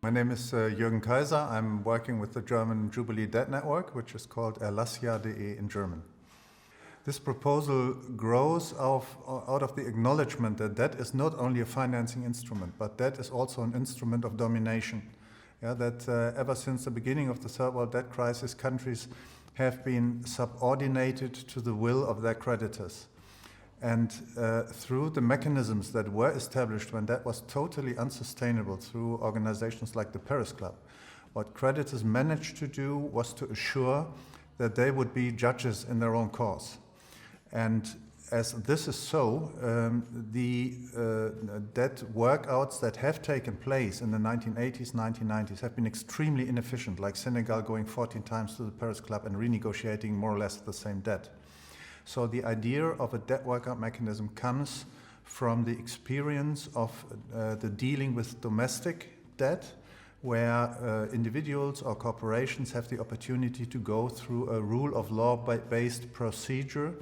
My name is Jürgen Kaiser. I'm working with the German Jubilee Debt Network, which is called Erlassjahr.de in German. This proposal grows out of the acknowledgement that debt is not only a financing instrument, but debt is also an instrument of domination. That ever since the beginning of the Third World Debt Crisis, countries have been subordinated to the will of their creditors. And through the mechanisms that were established when that was totally unsustainable through organizations like the Paris Club, what creditors managed to do was to assure that they would be judges in their own cause. And as this is so, the debt workouts that have taken place in the 1980s, 1990s have been extremely inefficient, like Senegal going 14 times to the Paris Club and renegotiating more or less the same debt. So the idea of a debt workout mechanism comes from the experience of the dealing with domestic debt, where individuals or corporations have the opportunity to go through a rule of law-based procedure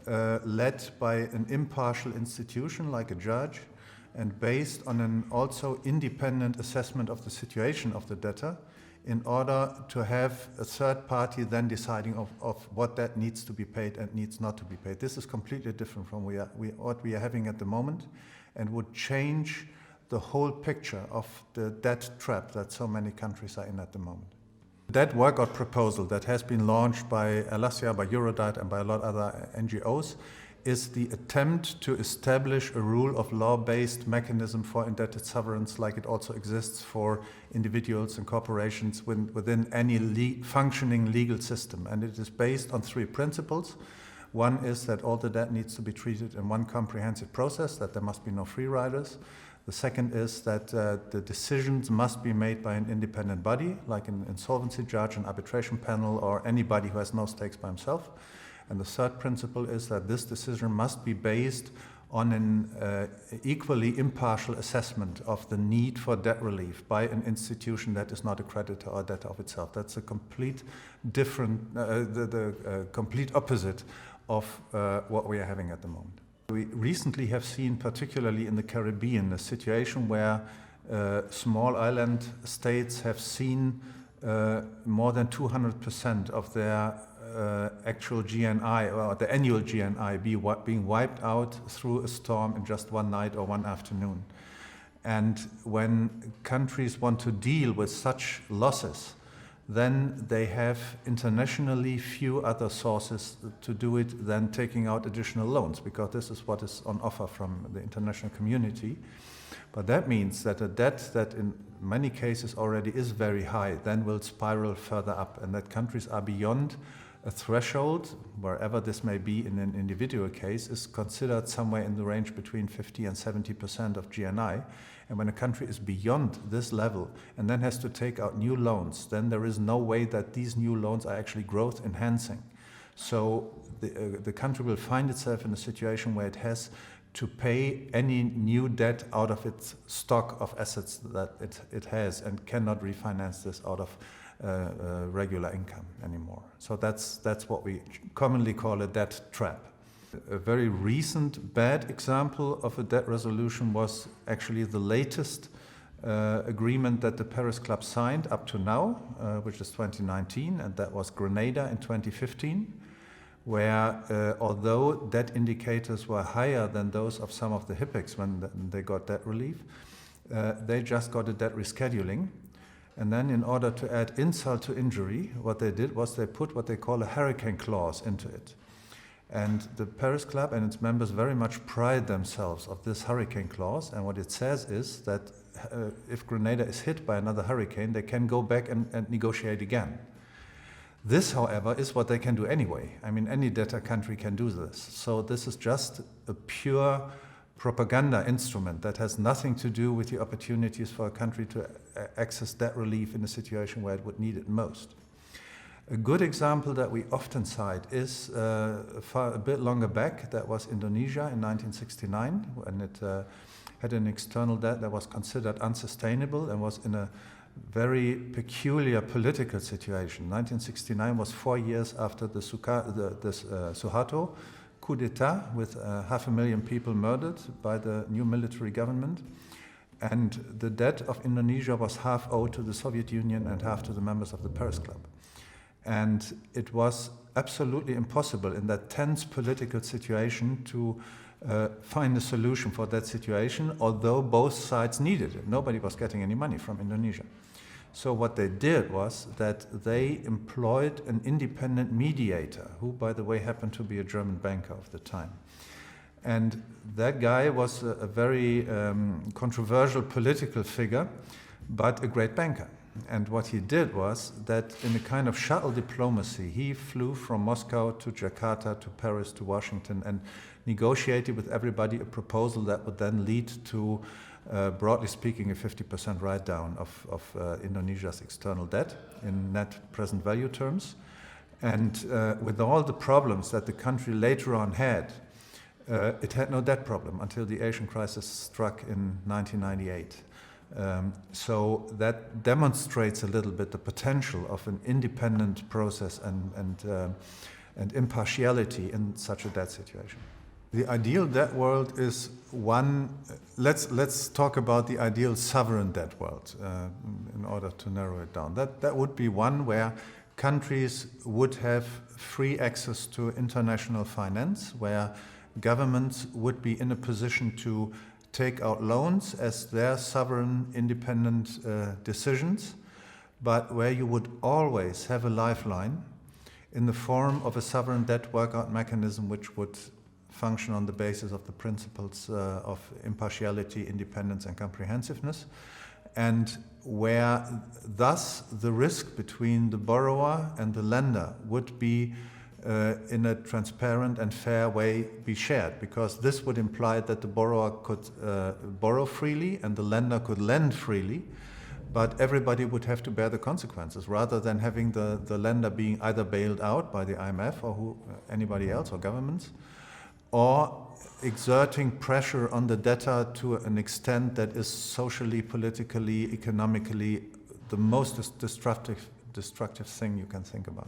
led by an impartial institution like a judge and based on an also independent assessment of the situation of the debtor, in order to have a third party then deciding of what debt needs to be paid and needs not to be paid. This is completely different from what we are having at the moment and would change the whole picture of the debt trap that so many countries are in at the moment. The debt workout proposal that has been launched by Erlassjahr, by Eurodad and by a lot of other NGOs is the attempt to establish a rule of law-based mechanism for indebted sovereigns like it also exists for individuals and corporations within any functioning legal system. And it is based on three principles. One is that all the debt needs to be treated in one comprehensive process, that there must be no free riders. The second is that the decisions must be made by an independent body, like an insolvency judge, an arbitration panel, or anybody who has no stakes by himself. And the third principle is that this decision must be based on an equally impartial assessment of the need for debt relief by an institution that is not a creditor or debtor of itself. That's a complete different, the complete opposite of what we are having at the moment. We recently have seen, particularly in the Caribbean, a situation where small island states have seen more than 200% of their actual GNI or the annual GNI being wiped out through a storm in just one night or one afternoon. And when countries want to deal with such losses, then they have internationally few other sources to do it than taking out additional loans, because this is what is on offer from the international community. But that means that a debt that in many cases already is very high then will spiral further up, and that countries are beyond a threshold, wherever this may be in an individual case, is considered somewhere in the range between 50 and 70% of GNI. And when a country is beyond this level and then has to take out new loans, then there is no way that these new loans are actually growth enhancing. So the country will find itself in a situation where it has to pay any new debt out of its stock of assets that it has and cannot refinance this out of regular income anymore. So that's what we commonly call a debt trap. A very recent bad example of a debt resolution was actually the latest agreement that the Paris Club signed up to now, which is 2019, and that was Grenada in 2015, where although debt indicators were higher than those of some of the HIPECs when they got debt relief, they just got a debt rescheduling. And then in order to add insult to injury, what they did was they put what they call a hurricane clause into it. And the Paris Club and its members very much pride themselves of this hurricane clause. And what it says is that if Grenada is hit by another hurricane, they can go back and negotiate again. This, however, is what they can do anyway. I mean, any debtor country can do this. So this is just a pure propaganda instrument that has nothing to do with the opportunities for a country to access debt relief in a situation where it would need it most. A good example that we often cite is a bit longer back. That was Indonesia in 1969, when it had an external debt that was considered unsustainable and was in a very peculiar political situation. 1969 was 4 years after the Suharto coup d'etat, with 500,000 people murdered by the new military government. And the debt of Indonesia was half owed to the Soviet Union and half to the members of the Paris Club. And it was absolutely impossible in that tense political situation to find a solution for that situation, although both sides needed it. Nobody was getting any money from Indonesia. So what they did was that they employed an independent mediator, who, by the way, happened to be a German banker of the time. And that guy was a very controversial political figure, but a great banker. And what he did was that in a kind of shuttle diplomacy, he flew from Moscow to Jakarta, to Paris, to Washington, and negotiated with everybody a proposal that would then lead to, broadly speaking, a 50% write-down of Indonesia's external debt in net present value terms. And with all the problems that the country later on had, it had no debt problem until the Asian crisis struck in 1998. So that demonstrates a little bit the potential of an independent process and impartiality in such a debt situation. The ideal debt world is one. Let's talk about the ideal sovereign debt world in order to narrow it down. That would be one where countries would have free access to international finance, where governments would be in a position to take out loans as their sovereign independent decisions, but where you would always have a lifeline in the form of a sovereign debt workout mechanism which would function on the basis of the principles of impartiality, independence and comprehensiveness, and where thus the risk between the borrower and the lender would be in a transparent and fair way be shared, because this would imply that the borrower could borrow freely and the lender could lend freely, but everybody would have to bear the consequences, rather than having the lender being either bailed out by the IMF or anybody else or governments, or exerting pressure on the debtor to an extent that is socially, politically, economically the most destructive thing you can think about.